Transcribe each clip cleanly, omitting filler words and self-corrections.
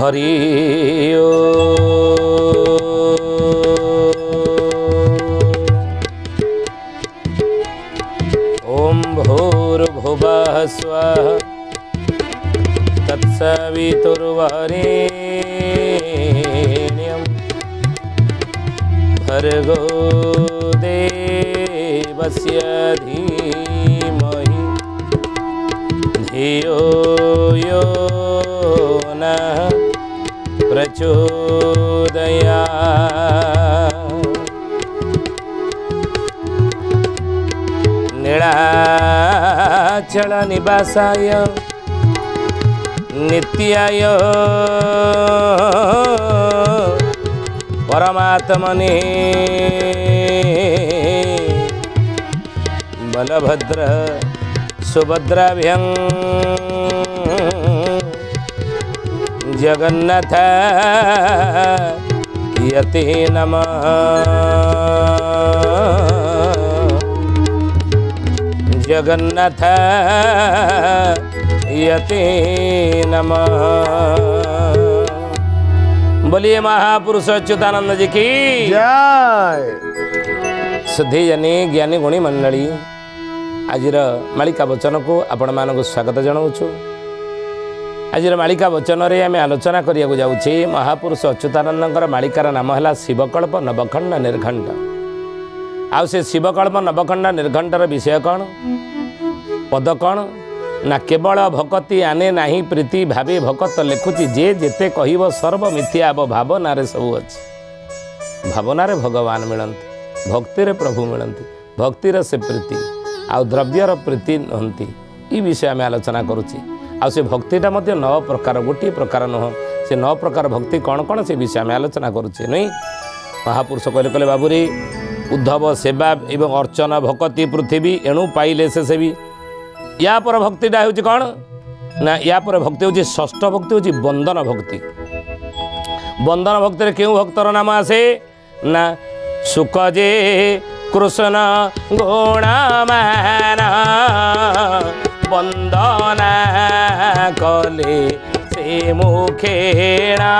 हरि ओम भूर्भुवः स्वः तत्सवितुर्वरेण्यं भर्गो देवस्य धीमहि धियो यो नः प्रचोदयात्। नीलाचल निवासाय नित्याय परमात्मने बलभद्र सुभद्राभ्यं जगन्नाथ यते नमः। जगन्नाथ यते नमः। बोलिए महापुरुष अच्युतानंद जी की जय। सुधी जनी ज्ञानी गुणी मंडली आजिर मालिका वचन को आपण मानक स्वागत जनाऊँ। आजिर मालिका वचन रे आम आलोचना करिया जाऊँचे महापुरुष अच्युतानंदर मालिकार नाम है शिवकल्प नवखंड निर्घंट। आउ से शिवकल्प नवखंड निर्घंटर विषय कौन पद कौन ना केवल भक्ति आने नाही प्रीति भावे भकत लिखुची जे जेते कहब सर्व मिथ्या भावना सब अच्छी। भावना भगवान मिलती भक्ति प्रभु मिलती भक्ति से प्रीति आउ द्रव्यर प्रीति नहंती। ये विषय आम आलोचना करुच्ची। आउ से भक्तिटा मध्य 9 प्रकार गोटे प्रकार नुह से 9 प्रकार भक्ति कौन कौन से विषय आम आलोचना करुचे नहीं। महापुरुष कहले कहले बाबूरी उद्धव सेवा एवं अर्चना भक्ति पृथ्वी एणु पाइले से भी या पर भक्तिटा हूँ कौन ना या पर भक्ति हूँ षष्ठ भक्ति हूँ बंदन भक्ति। बंदन भक्ति रे क्यों भक्तर नाम आसे ना सुख जे कृष्ण गुणमान बंदना कले से मुखेणा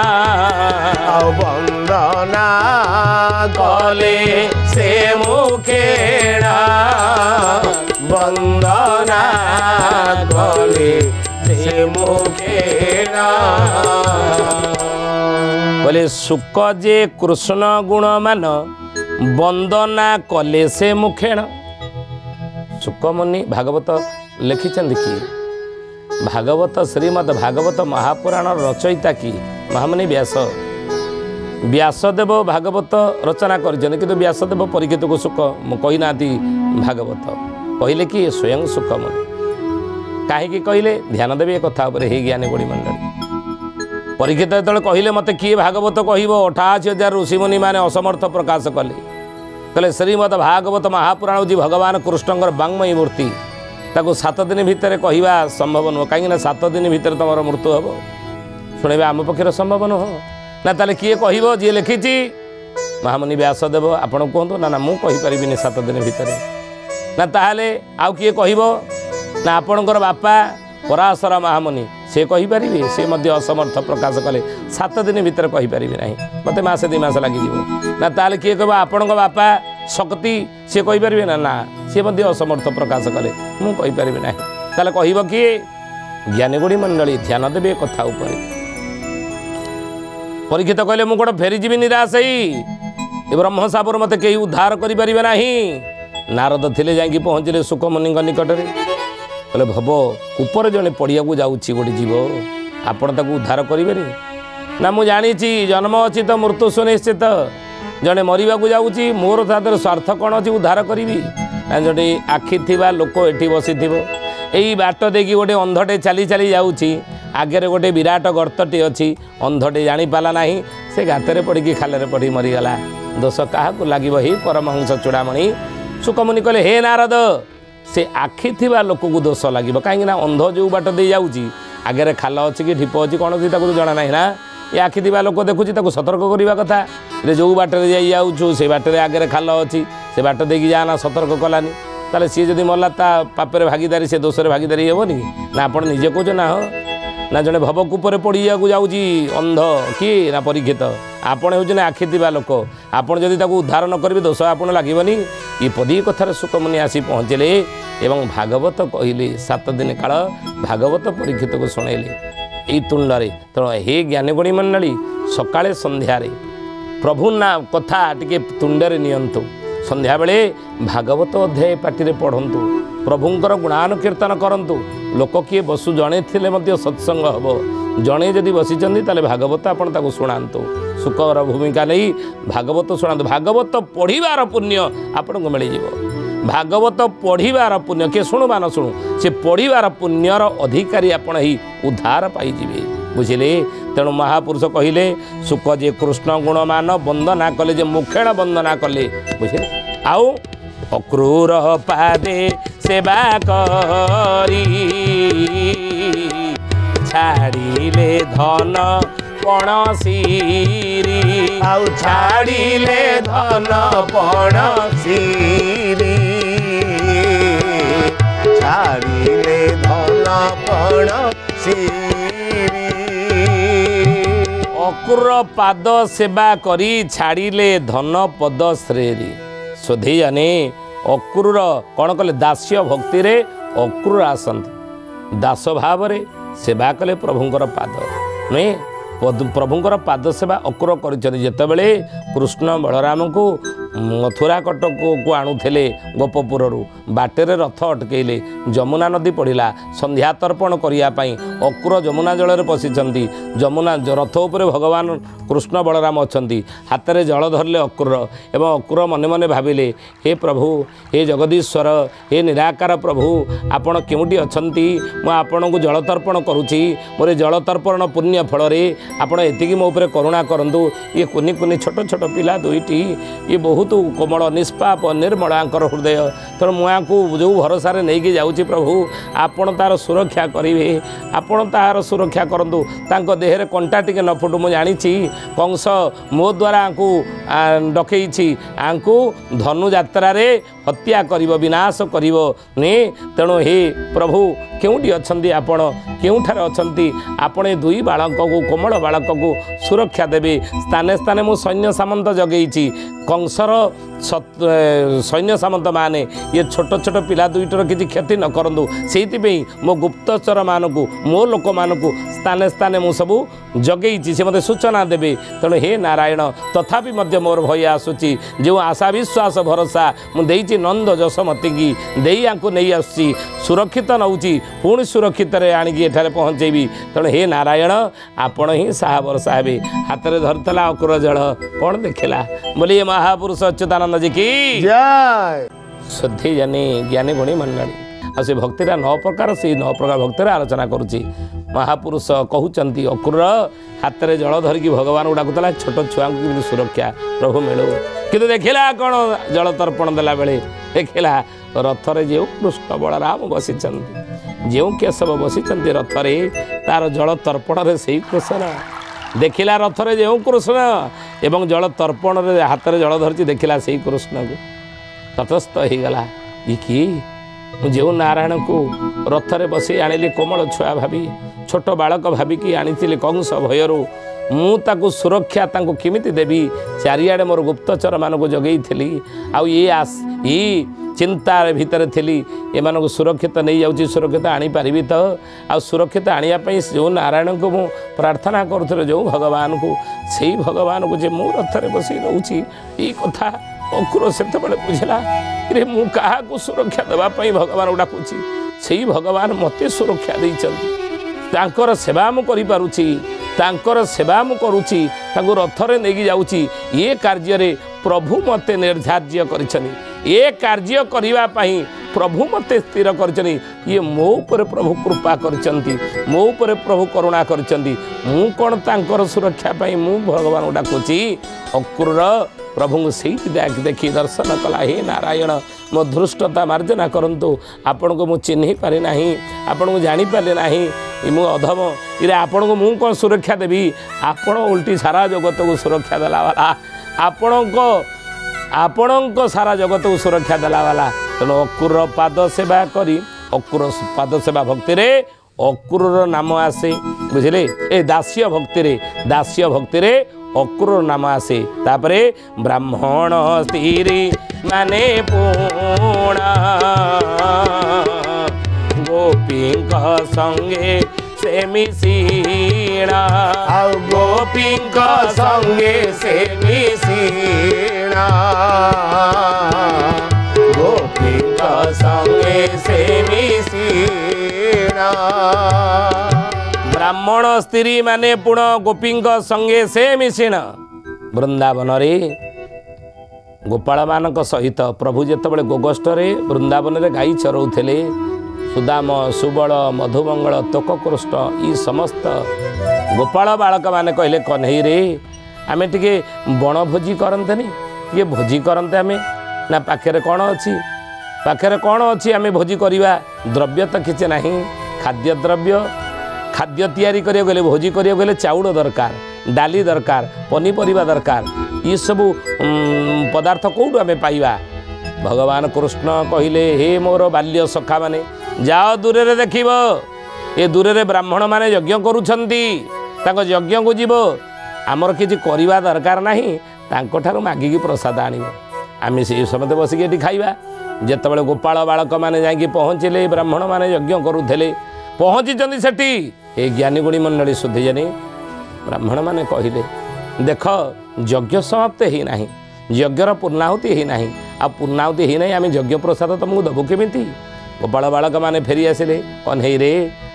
वंदना कले से मुखेणा वंदना कले से मुखेणा। बोले सुख जे कृष्ण गुण मान वंदना कले से मुखेण। सुखमुनि भागवत लिखिछन्ति कि भागवत श्रीमद् भागवत महापुराण रचयिता कि महामुनि व्यास। व्यासदेव भागवत रचना करिछन्ति किंतु व्यासदेव परीक्षित को सुख कही ना भागवत कहले कि स्वयं सुखमुनि। कहीं कहले ध्यान देवे कथा हे ज्ञानी गुणी मंडली। परीक्षित जो कहले मत किए भागवत कह 88,000 ऋषिमुनि मैंने असमर्थ प्रकाश कले कहले श्रीमद् भागवत महापुराण हूँ भगवान कृष्णଙ୍କର वाङ्मयी मूर्ति ताको 7 दिन भितर कहवा संभव नुह कहीं 7 दिन भितर तुम मृत्यु हम शुणा आम पक्षर संभव नुह ना ताले किए कह जी लिखी महामुनि व्यासदेव आपण कहतु ना ना मुझे 7 दिन भितर ना ताहले आउ किए कह ना आपणकर बापा पराशर महामुनि से कहीपर से असमर्थ प्रकाश कले 7 दिन भितर कहीपर ना मत मसे 2 मास लगे ना ताल किए कह आपण बापा शक्ति सी कहीपर ना ना सी असमर्थ प्रकाश कले मुझे ना ताले कह किए ज्ञानी गुणी मंडली ध्यान देवे कथा उपर। परीक्षित कहले मुझे कौन फेरीजी निराश ही ब्रह्म सापुर मत कहीं उद्धार करें ना। नारद थिले जाकि पहुँचले सुखमुनि निकट में कहले भव ऊपर जड़े पड़िया को जाऊँगी गोटे जीव आपण ताकू उद्धार करें ना। मुझे जानी जन्म अच्छी तो मृत्यु सुनिश्चित जड़े मरवा जाऊँगी मोर तादर स्वार्थ कौन अच्छी उद्धार करी ना। जो आखि थी लोक ये बसी यही बाट देखिए गोटे अंधटे चली चली जाऊँगी आगे गोटे विराट गर्तटे अच्छी अंधटे जापारा ना से गाତରେ पड़ी खाल पड़ी मरीगला दोष क्या लगे ही परमहंस चूड़ामणि। सुखमुनि कहले हे नारद से आखि थी लोक को दोष लगे कहीं अंध जो बाट दे जाऊँगी आगे खाल अच्छी कि ढीप अच्छी कौन अच्छी जना ना ना ये आखि थी लोक देखुची सतर्क करवा कथा जो बाटर जाऊँ से बाटर आगे खाल अच्छी से बाट देकी जाना सतर्क कलानी ताले सी जदि मरला ता पापर भागीदारी से दोषरे भागीदारी हेबनी ना आपण निजे कहो ना हो ना जड़े भवकूपर पड़ी जाऊँगी अंध किए ना परीक्षित आपण हूँ आखि थी लोक आपड़ जदि उद्धार न करेंगे दोष आपड़ लगभग ये पदी कथार सुकमुनि आसी पहुँचले एवं भागवत कहले 7 दिन काल भागवत परीक्षित को शुणेले यही तुंडे तेणु हे ज्ञानीगुणी मंडली सकाळे संध्यारे प्रभु ना कथा टिके तुंडे नियंतु संध्या बेले भागवत अध्याय पाटिरे पढ़ंतु प्रभुंकर गुणानुकीर्तन करंतु लोक किए बसु जड़े थे सत्संग हम जड़े जदि बसीचंदी ताले भागवत आपण ताको शुणांतु सुखर भूमिका नहीं भागवत शुणांतु भागवत पढ़िबार पुण्य आपण को मिल भागवत पढ़िबार पुण्य किए शुणु वा न शुणु से पढ़िबार पुण्यर अधिकारी आपण ही उद्धार पाइबे बुझिले तेणु महापुरुष कहले सुख जे कृष्ण गुणमान वंदना कले जे मुखेण वंदना कले बुझिले आउ अक्रूर पादे सेवा करी छाड़िले धन पण सीरी आउ छाड़िले धन पण सीरी छाड़िले धन पण सीरी अक्रूर पाद सेवा करी छाड़िले धन पद श्रेरी सोधे जाने अक्रूर कौन कले दास्य भक्ति रे अक्रूर आसंती दास भाव रे सेवा कले प्रभुंकर पाद नुहे प्रभुंकर पाद सेवा अक्रूर करते कृष्ण बलराम को मथुरा कटक को आणुले गोपपुर बाटेरे रथ अटकैले जमुना नदी पड़ा संध्या तर्पण करने अक्रूर जमुना जल पशिंट जमुना रथ उपर भगवान कृष्ण बलराम अच्छा हाथ में जल धरले अक्रूर एवं अक्रूर मने मने भाविले हे प्रभु हे जगदीश्वर हे निराकार प्रभु आपण केउटी अछंती मु आपण को जल तर्पण करुच्ची मोर जल तर्पण पुण्य फल आपण एतिकी मो उपरे करुणा करंतु ये कुनी कुनी छोट छोट पिला दुईटी ये बहुत कोमल निष्पाप निर्मलांकर हृदय तेणु मुझे जो भरोसा नहीं जाऊँगी प्रभु आपण तार सुरक्षा करेंगे आपण तार सुरक्षा करंतु तांको देहरे कंटा टिके न फुटू मुझे जानी कंस मो द्वारा डकई आंकु धनु यात्रा रे हत्या करिवो विनाश करिवो ने तेणु हे प्रभु केउटी अछंती आपण केउठारे अछंती आपण दुई बालक को कोमल बालक को सुरक्षा देबे स्थाने स्थाने मु सैन्य सामंत जगेइछि कंसर सैन्य सामंत माने ये छोट छोट पिला दुईटर किसी क्षति न करंतु से मो गुप्तचर मानक मो लोक मानक स्थाने स्थाने मु सबू जगेइछि से मते सूचना देबे तेणु हे नारायण तथापि मध्य मोर भय आसुची जो आशा विश्वास भरोसा मु देइछि नंद जशमती की देई आंकु नहीं आसुची सुरक्षित नौची पुणी सुरक्षित आणिकी एठारे पहुँचेबी तेणु हे नारायण आपण ही साहा भरोसा हेबे हाथ में धरतला अक्रूर जल कौन देखला बोलिए महापुरुष अच्युतानंद जी की जय शुद्धि जानी ज्ञानी गुणी मंडली आ से भक्तिर 9 प्रकार से 9 प्रकार भक्तिर आलोचना करुच्ची महापुरुष कहते अक्रूर हाथ में जल धरिकी भगवान को डाकुला छोट छुआ को सुरक्षा प्रभु मिलू किंतु देखला कौन जल तर्पण देला बेले देखला रथरे जो कृष्ण बलराम बसी जो केशव बसी रथरे तार जल तर्पण रे से कृष्ण देखला रथरे जो कृष्ण एवं जल तर्पण रे हाथ में जल धरती देखला से कृष्ण को तटस्थ हो गला ये कि जो नारायण को रथरे बसई आनिली कोमल छुआ भाभी छोट बालक भाविकी आनी कंस भयरू मुझे सुरक्षा केमिति देवी चारिआडे मोर गुप्तचर मानक जगई थी ये चिंतार भितर थी एम सुरक्षित नहीं जाऊँगी सुरक्षित आनीपारि तो आ सुरक्षित आने जो नारायण को मु प्रार्थना करुले जो भगवान को से भगवान को जे मु रथरे बसई रोची ये कथा अक्रूर से बुझला रे मु क्या सुरक्षा देवाई भगवान डाकुची से भगवान मते सुरक्षा देकर सेवा मु करुच्ची तांकर सेवा मु करुच्ची रथरे नहीं जाऊँगी ये कार्य प्रभु मते निर्धार्य कर ये कार्य करने प्रभु मते स्थिर कर ये मो उपर प्रभु कृपा कर मो उपर प्रभु करुणा कर कौन तांकर सुरक्षा पाई मु भगवान डाकुची अक्रूर प्रभु से देखी दर्शन कला हे नारायण मो धृष्टता मार्जना करंतु आपण को मु चिन्ह पारि नाही आपण को जानी पारे नाही मु अधम इरे आपण को मु कौन सुरक्षा देवी आपण उल्टी सारा जगत को सुरक्षा देला वाला आपण सारा जगत को सुरक्षा देला वाला तेणु अक्रूर पाद सेवा करी अक्रूर पाद सेवा भक्ति रे अक्रूर नाम आसे बुझे ए दास्य भक्ति रे अक्रूर नाम आसे तापरे ब्राह्मण स्त्री माने पूणा गोपी संगे से मिसीणा गोपी संगे से मिसीणा गोपी संगे से मिसीणा ब्राह्मण स्त्री माने पुण गोपी संगे से मिशीण वृंदावन रे गोपाल मान सहित प्रभु जितेबाला गोगष्ठरे वृंदावन रे गाई चराउथिले सुदाम सुबल मधुमंगल तोककृष्ण ई समस्त गोपाल बालक माने कहले कन्हई रे आमे टिके बणभोजी करंतनी टिके भोजी करंते आमे ना पाखे कौन अच्छी आमे भोजी करिवा द्रव्य तो किसी नहीं खाद्य द्रव्य खाद्य तैयारी करिया गले भोजी करिया गले चाउल दरकार डाली दरकार पनीपरिया दरकार ये सब पदार्थ कौटू आमे पाइबा भगवान कृष्ण कहले हे मोर बाल्य सखा माने जाओ दूर रे देखिब ए दूर रे ब्राह्मण माने यज्ञ करूछंती ताको यज्ञ को जीव आमर किछि करिवा दरकार नाही तांको ठारू मागिकी प्रसाद आनिब आमे से समते बसिके एठी खाइबा जेतेबेले गोपाल बालक माने जाइकी पहुँचिले ब्राह्मण माने यज्ञ करूथले पहुँची सेठी ए ज्ञानी गुणी मंडली सुधीजनी ब्राह्मण माने कहले देख यज्ञ समाप्त ही नाही यज्ञर पूर्णाहुति ही नाही आ पूर्णाहुति ही नाही आमे यज्ञ प्रसाद तुमको दबु केमिति गोपाल बालक माने फेरी आसिले कन्हई रे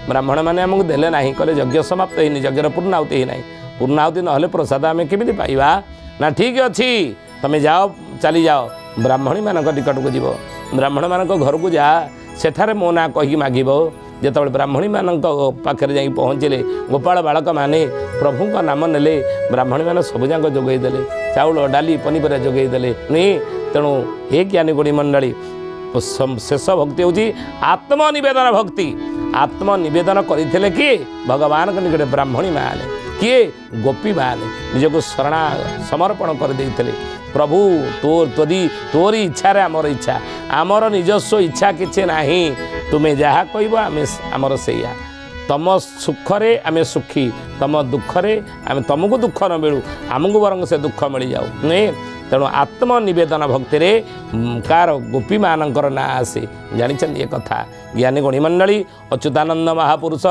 ब्राह्मण माने आमको देले नाही कहले यज्ञ समाप्त ही यज्ञर पूर्णाहुति ही नाही पूर्णाहुति नहले प्रसाद आमे केमिति पाइबा ना ठीक अच्छी तमे जाओ चली जाओ ब्राह्मणी मानक निकट को जीव ब्राह्मण मानक घर को जा सेठारे मो ना कही मागिब जिते ब्राह्मणी मानक पाखे जाई पहुँचले गोपाल बालक माने प्रभु का नाम नेले ब्राह्मणी मान सबुजाक जोगईदेले चाउल डाली पनीपरिया जोगईदेले नहीं तेणु हे ज्ञानी गुणी मंडली शेष भक्ति हूँ आत्मनिवेदन भक्ति आत्मनिवेदन करते कि भगवान के निकट ब्राह्मणी माने किए गोपी माने निजक शरणा समर्पण कर देइथिले प्रभु तोरी इच्छा रे आमर इच्छा आमर निजस्व इच्छा किछि नाही तुमे जहा कहबो आमर सेया तम सुखरे आमे सुखी तम दुखरे आमे तुमको दुख न मिलू आमको बरंग से दुख मिल जाऊ नहीं तेणु आत्मनिवेदन भक्ति रे कार गोपी मानकर ना आसे जानी ये कथा ज्ञानी गुणी मंडली अच्युतानंद महापुरुष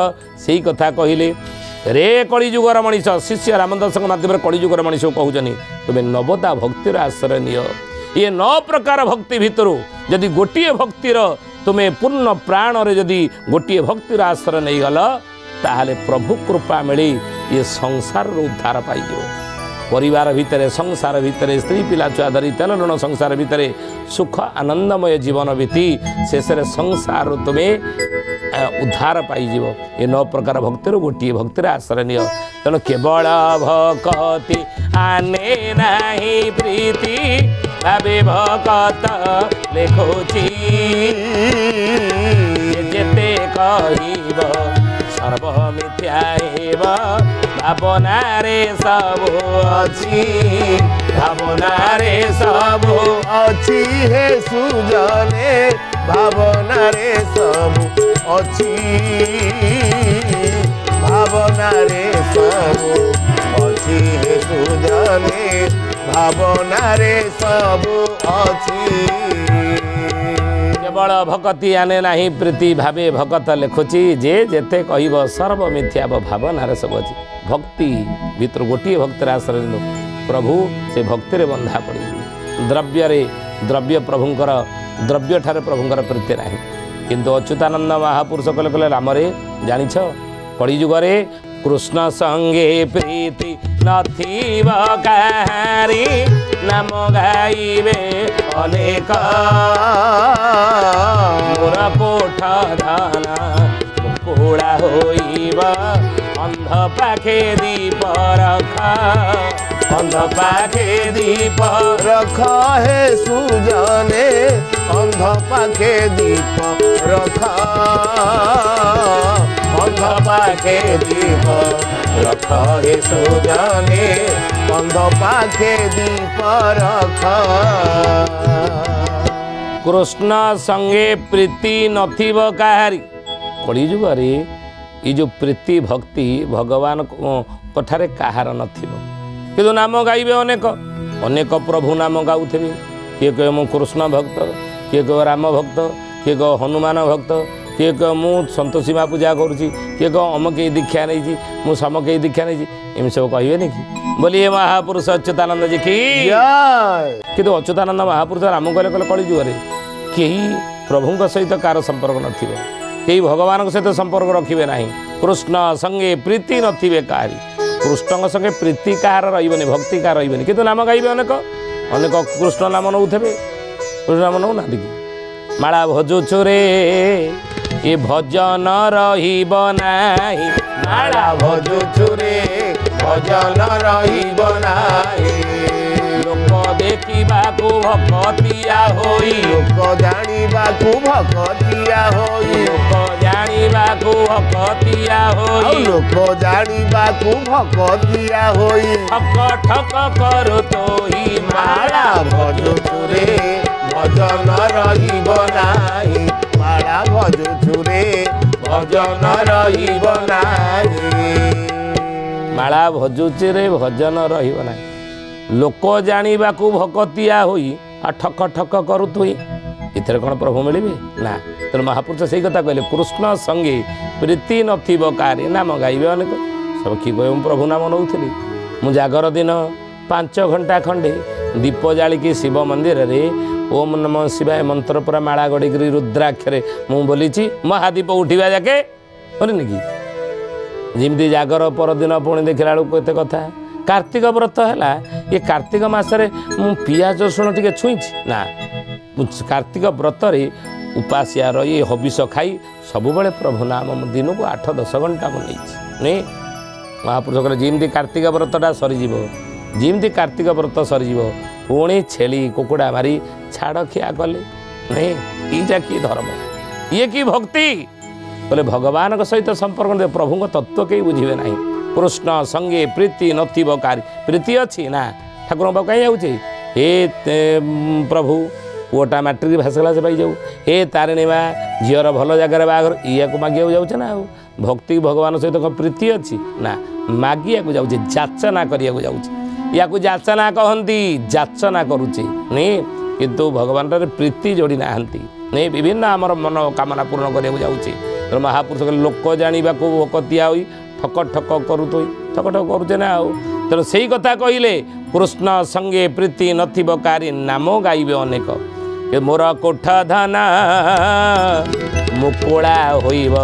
से कथा कहले रे कलिजुगर मनीष शिष्य रामदास माध्यम कलिजुगर मनीष कहते तुम्हें नवता भक्तिर आश्रय निय ये 9 प्रकार भक्ति भितर जदि गोटे भक्तिर तुम्हें पूर्ण प्राण रे जदि गोटे भक्तिर आश्रय नहीं गल ताहले प्रभु कृपा मिली ये संसार उद्धार पाइज परिवार भितर संसार भितर स्त्री पिला छुआ धरी तेल ऋण संसार भितर सुख आनंदमय जीवन बीती शेष संसार तुम्हें उद्धार पाइज ये 9 प्रकार भक्तिर गोटे भक्तिर आश्रय निय तेणु केवल भक्ति आने नाही प्रीति भावे भक्त लेखुची जेते कहिब सर्व मिथ्या एव भावना रे सब अछि भावना रे सब अछि हे सुजने भावना रे सब अछि भावना रे सब अछि हे सुजने भावना रे सब अछि केवल भक्ति आने नाही प्रीति भावे भगत लेखुची जे जेते कहब सर्व मिथ्या भावना रे सब अछि भक्ति भीतर गोटे भक्तिर आश्रय प्रभु से भक्ति रे बंधा पड़ी द्रव्य प्रभुंकर द्रव्य ठारे प्रभुंकर प्रीति नाही किंतु अच्युतानंद महापुरुष कले कले राम रे जानिछ कलिजुगरे कृष्ण संगे प्रीति नथिब काहारी नाम गाइबे अनेक मोर कोठ धन मुकुड़ा होइब अंध पाखे दीप रख अंध पाखे दीप रख हे सुजने अंध पाखे दीप रख अंध पाखे दीप रख हे सुजने अंध पाखे दीप रख कृष्ण संगे प्रीति नथिब काहारी कलिजुगरे ये जो प्रीति भक्ति भगवान कठारे कहार नथिबो किंतु नाम गाइबे अनेक अनेक प्रभु नाम गाउथिबे किए कहे मु कृष्ण भक्त किए कहे राम भक्त किए कहे हनुमान भक्त किए कहे मु संतोषी माँ पूजा करुँची किए कहे अमके दीक्षा नहीं मु समके दीक्षा नहीं एम सब कहबे कि बोलिए महापुरुष अच्युतानंद जी की किंतु अच्युतानंद महापुरुष राम कहले कहले कली जुगरे कहीं प्रभु सहित कार संपर्क नथिबो कई भगवान सहित संपर्क रखिबे नहीं कृष्ण संगे प्रीति नथिबे काहारी कृष्ण संगे प्रीति कहार रही भक्ति कहार रही किंतु नाम गाइबे अनेक अनेक कृष्ण नाम नौथे कृष्ण नाम नौ ना माला भजुछु रे ये भजन रहिब नाही माला भजुछु रे भजन रहिब नाही लोक देखिबाकू भकतिया होई लोक जानिबाकू भकतिया होई लोक जानिबाकू भकतिया होई लोक जानिबाकू भकतिया होई ठक ठक करो तोही माला भजुछु रे भजन रहिब नाही माला भजुछु रे भजन रहिब नाही माला भजुची रे भजन रहिब नाही लोक जानिबाकू भकतिया होई आ ठक ठक करू तुई इथरे कौन प्रभु मिले ना तेणु महापुरुष से कथा कहले कृष्ण संगे प्रीति नथिब कारे नाम गाइबे अनेक सब कि कहे प्रभु नाम नौली मु जागर दिन 5 घंटा खंडे दीप जालिकी शिव मंदिर रे ओम नमः शिवाय मंत्र पूरा माला गड़िकी रुद्राक्षरे मु बोली महादीप उठा जाके बोलनी कि जमी जागर परदिन पुणी देखला बेलू एत कथा कार्तिक व्रत है ये कार्तिक मासरे मु पियाज रसुण टे छुई ना कार्तिक व्रत उपासिया रही हबिष खाई सबुबले प्रभु नाम दिन को 8-10 घंटा मुझे नहीं महापुरुष कहले जमी कार्तिक व्रतटा सरीज जमी कार्तिक व्रत सरीज पुणी छेली कुकुड़ा मारी छाड़ खिया कले नहीं यीजा कि धर्म ये कि भक्ति बोले भगवान सहित संपर्क प्रभु तत्व कहीं बुझे ना कृष्ण संगे प्रीति नथिब कारी प्रीति अच्छी ना ठाकुर पाक कहीं जाऊे हे प्रभु पुओटा मैट्रिक फास्ट क्लास पाई जाऊ हे तारिणी माँ झीर भल जगार बाहर या मागे जाऊे ना भक्ति भगवान सहित कौन प्रीति अच्छी ना मागिया जाऊे जाचना करने जाऊे या जाचना कहती जाचना करुचे नहीं किंतु भगवान प्रीति जोड़ी ना नहीं विभिन्न आमर मनोकामना पूर्ण करने जाऊे तो महापुरुष लोक जाना भकतिया हुई ठक ठक करू तो ठक ठक करुचे ना तेणु से कथा कहले कृष्ण संगे प्रीति नथिब कारी नाम गाइबे अनेक मोर कोठ धना मुकुला होइब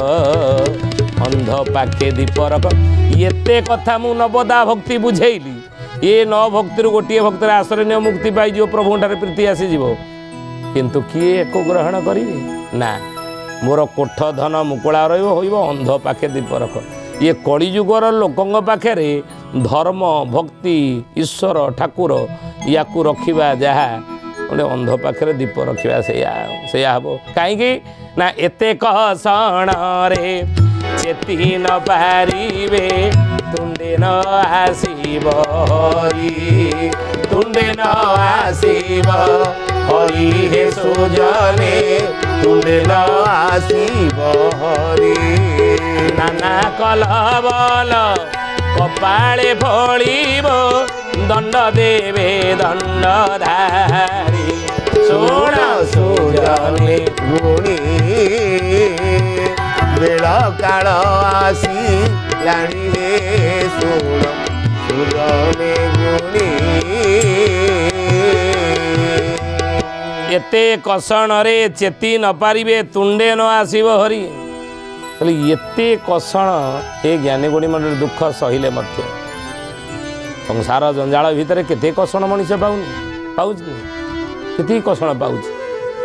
अंध पाखे दीपरक एते कथा मु नवदा भक्ति बुझेली ये 9 भक्ति गोटे भक्तर आश्रय मुक्ति पाई प्रभु ठारे प्रीति आसीज किंतु किए एको ग्रहण करेंगे ना मोर कोठ धन मुकुला रही अंध पाखे दीपरक ये कलिजुगर लोकों पाखे धर्म भक्ति ईश्वर ठाकुर या रखा जहाँ गोटे अंध पाखे दीप रखा से हम कहीं ना एते कहण रे चेती न पारिबे तुंडे न आसीब हरि तुंडे न आसीब हरि हे सुजने तुंडे न आसीब हरि नाना कलबल कपाळे फळिब दंड देवे दंडधारी सोण सुजने गुणी बेल काल आसी लाणी रे सोण सुजने गुणी एते कषण रे चेती न पारिबे तुंडे न आसीब हरि एते कषण ए ज्ञानी गुणी मंडल दुख सहिले मध्य संसार जंजाल भितर केते कषण मनीष पाऊँ केते कषण पाऊँ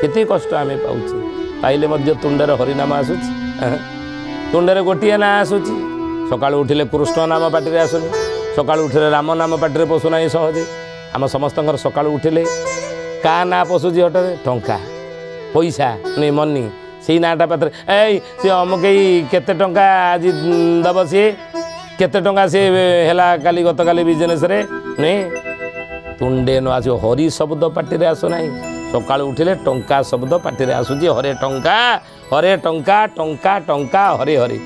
केते कष्ट आम पाऊँ पाइले मध्य तुंडर हरिनाम आसूची तुंडे गोटे ना आसूची सकाळु उठिले कृष्ण नाम पाटिरे आसुनी सकाळु उठिले राम नाम पाटिरे पशुना सहजे आम समस्त सकाळु उठिले का ना पशुची हटरे टंका पैसा नहीं मनी से नाटा पात्र ए सी अमुक केते टंका आज दब सी केते टंका सी है काली गत काली बिजनेस रे नहीं तुंडे न आस हरि शब्द पाटिरे आसुना सकाळु उठिले टंका शब्द पाटिरे आसूची हरे टंका टंका टंका हरे हरे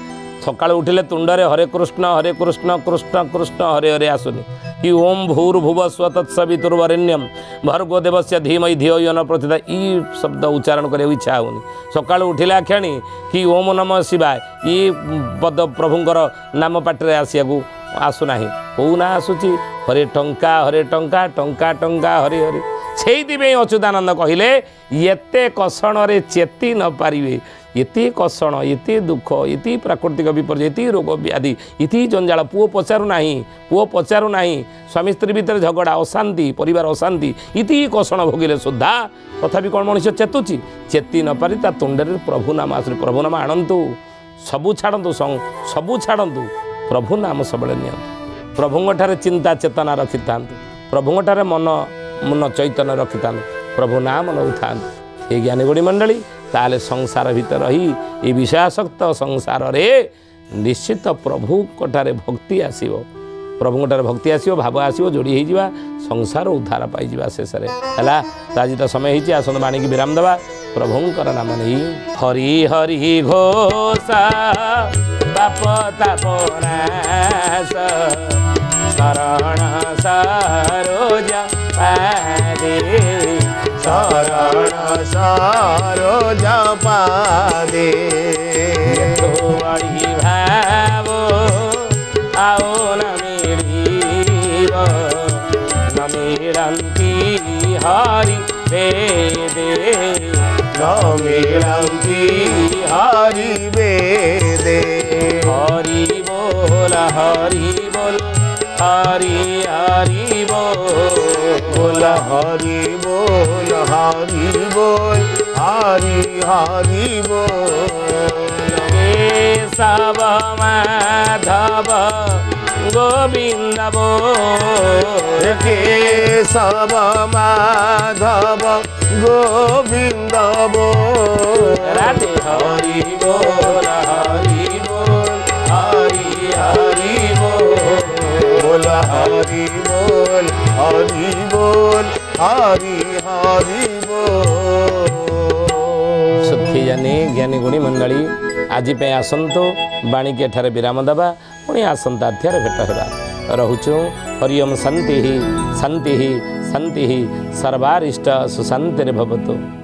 सकाळ उठिले तुंडरे हरे कृष्ण कृष्ण कृष्ण हरे हरे आसुनी कि ओम भूर्भुव स्व तत्सवितुर्वरेण्यम भर्गो देवस्य धीमहि धियो यो न प्रचोदयात् ई शब्द उच्चारण करने इच्छा होनी सकाळ उठिले आख्याणी कि ओम नमः शिवाय ई पद प्रभुंकर नाम पाटरे आसिया आसुना कौ ना आसुची हरे टंका टंका टंका हरे हरे से अच्युतानंद कहले एते कषण रे चेती न पारिबे एति कषण एति दुख एति प्राकृतिक विपर्य एति रोग व्याधि इति जंजाल पुओ पचारू नाही स्वामी स्त्री भितर झगड़ा अशांति परिवार अशांति इति कषण भोगिले सुद्धा तथापि कौन मनुष्य चेतुची चेती न पारि ता तुंडरे प्रभु नाम आसु प्रभु नाम आणंतु सबू छाड़तु प्रभु नाम सबले नियंतु प्रभुंठारे चिंता चेतना रखि था प्रभुंठारे मन चैतन्य रखि था प्रभु नाम नौ था ये ज्ञानीगुणी मंडली ताले संसार भीतर रही ये विषयासक्त संसार रे निश्चित प्रभु कटारे भक्ति आसीबो प्रभु कटारे भक्ति आसीबो भाव आसीबो जोड़ी हो जावा संसार उद्धार पाई जावा शेष रे हला आज तो समय होइछि आसन बाणी की विराम देवा प्रभुंकर नाम नहीं हरि हरि घोषा पाप ताप नाश शरण सरोज पादे शरण सरोज पादे बड़ी भाव आओ न मिलिब न मिलंती हरि वेदे न मिलंती हरि वेदे हरि बोल हरि बोल हरि हरि बोल हरि बोल हरि बोल हरि हरि बोल केशव माधव गोविंद बोल केशव माधव गोविंद बोल राधे हरि बोल हरि बोल हरि हरि बोल हरि बोल हरि बोल हरि हरि बोल सुखी जानी ज्ञानी गुणी मंडली आज आसतु बाणी के ठारे विराम देवा पुणी आसंता अध्याय भेट होगा रोचु हरिओम शांति शांति शांति सर्वारिष्ट सुशांति भवतु।